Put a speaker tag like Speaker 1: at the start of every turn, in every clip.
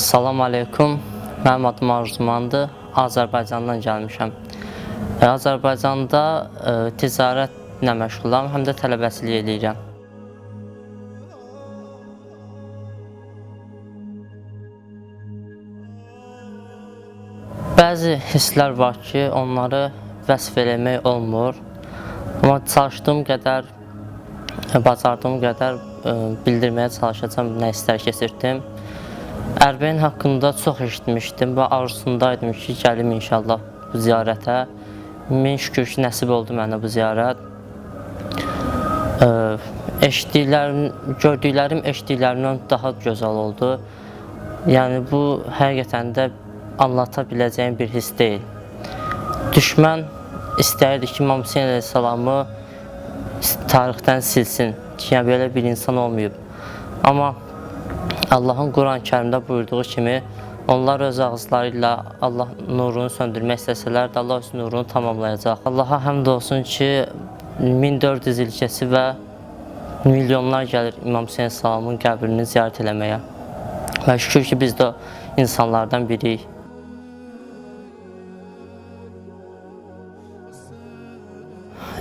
Speaker 1: Salam aleykum, mənim adım Arzumandır, Azərbaycandan gəlmişəm. Azərbaycanda ticarətlə məşğulam, həm də tələbəçilik edirəm. Bəzi hisslər var ki, onları vəsf eləmək olmur. Amma çalışdığım qədər, bacardığım qədər bildirməyə çalışacağım, nə istər keçirdim. Ərbəyin haqqında çox eşitmişdim və arzusundaydım ki, gəlim inşallah bu ziyarətə. Min şükür ki, nəsib oldu mənə bu ziyarət. Gördüklərim eşitdiklərimdən daha gözəl oldu. Yəni, bu həqiqətən də anlata biləcəyim bir his deyil. Düşmən istəyirdi ki, İmam Hüseyn əleyhissalamı tarixdən silsin ki, yəni belə bir insan olmayıb. Amma Allahın Quran-Kərimdə buyurduğu kimi, onlar öz ağızları ilə Allah nurunu söndürmək istəsələr də Allah öz nurunu tamamlayacaq. Allaha həmd olsun ki, 1400 il keçi və milyonlar gəlir İmam Hüseyn əleyhissalamın qəbrini ziyarət eləməyə. Və şükür ki, biz də insanlardan biriyik.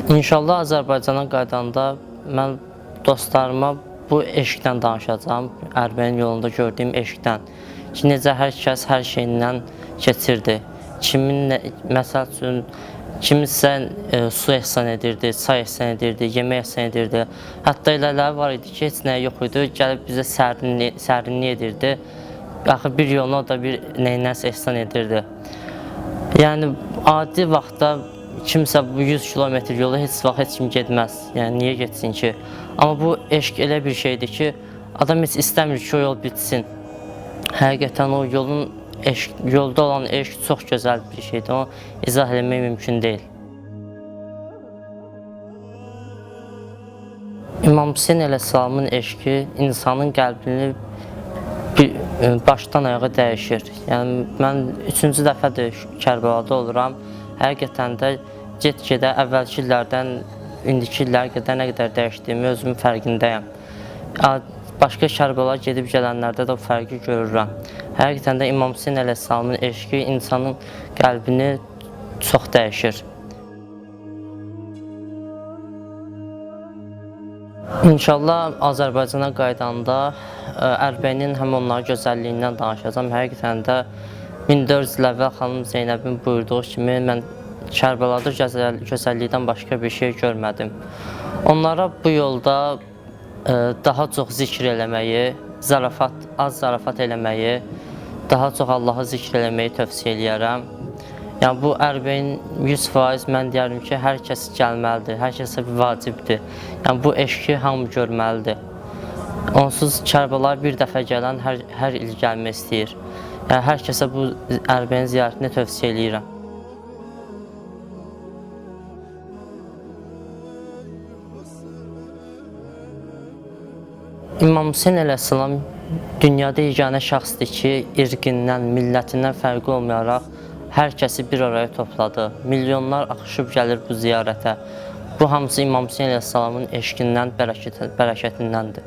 Speaker 1: İnşallah Azərbaycana qaydanda mən dostlarıma bu eşqdən danışacağım, Ərbəyin yolunda gördüyüm eşqdən ki, necə hər kəs hər şeyindən keçirdi. Məsəl üçün, kimisə su ehsan edirdi, çay ehsan edirdi, yemək ehsan edirdi. Hətta elələri var idi ki, heç nəyə yox idi, gəlib bizə sərinlik edirdi. Axı bir yoluna o da bir neynəsə ehsan edirdi. Yəni, adi vaxtda kimsə bu 100 kilometr yolu heç vaxt heç kim getməz. Yəni, niyə getsin ki? Amma bu eşq elə bir şeydir ki, adam heç istəmir ki, o yol bitsin. Həqiqətən o yolda olan eşq çox gözəl bir şeydir. Onu izah eləmək mümkün deyil. İmam Hüseyn əleyhissalamın eşqi insanın qəlbini başdan ayağa dəyişir. Yəni, mən 3-cü dəfədir Kərbəlada oluram. Həqiqətən də get-gedə əvvəlki illərdən indiki illərə qədər nə qədər dəyişdiyimi özümün fərqindəyəm. Başqa Kərbəlağa gedib gələnlərdə də o fərqi görürəm. Həqiqətən də İmam Hüseyn əleyhissalamın eşqi insanın qəlbini çox dəyişir. İnşallah Azərbaycana qaydanda Ərbəyinin həm onların gözəlliyindən danışacağım. Həqiqətən də 1400 il əvvəl xanım Zeynəbin buyurduğu kimi mən Kərbəlada gözəllikdən başqa bir şey görmədim. Onlara bu yolda daha çox zikr eləməyi, az zarafat eləməyi, daha çox Allahı zikr eləməyi tövsiyə eləyərəm. Yəni, bu Ərbəyin 100% mən deyərəm ki, hər kəs gəlməlidir, hər kəsə bir vacibdir. Yəni, bu eşqi hamı görməlidir. Onsuz Kərbəlağa bir dəfə gələn hər il gəlmək istəyir. Yəni, hər kəsə bu Ərbəyin ziyarətini tövsiyə eləyirəm. İmam Hüseyn əleyhissalam dünyada yeganə şəxsdir ki, irqindən, millətindən fərqi olmayaraq hər kəsi bir araya topladı. Milyonlar axışıb gəlir bu ziyarətə. Bu hamısı İmam Hüseyn əleyhissalamın eşqindən, bərəkətindəndir.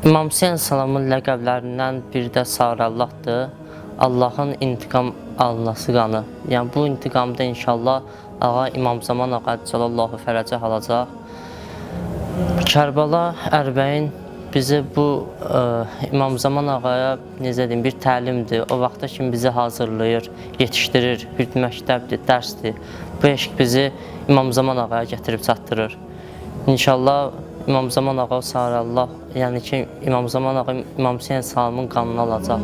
Speaker 1: İmam Hüseyn əleyhissalamın ləqəblərindən biri də Sarallahdır. Allahın intiqam alınası qanı. Yəni, bu intiqamda inşallah ağa İmam Zaman ağa Cəlallahu fərəcə alacaq. Kərbəla Ərbəyin bizi bu İmam Zaman ağaya necə deyim, bir təlimdir. O vaxta kimi bizi hazırlayır, yetişdirir, bir məktəbdir, dərsdir. Bu eşq bizi İmam Zaman ağaya gətirib çatdırır. İnşallah İmam Zaman ağa Sarallah, yəni ki, İmam Zaman ağa İmam Hüseyn əleyhissalamın qanını alacaq.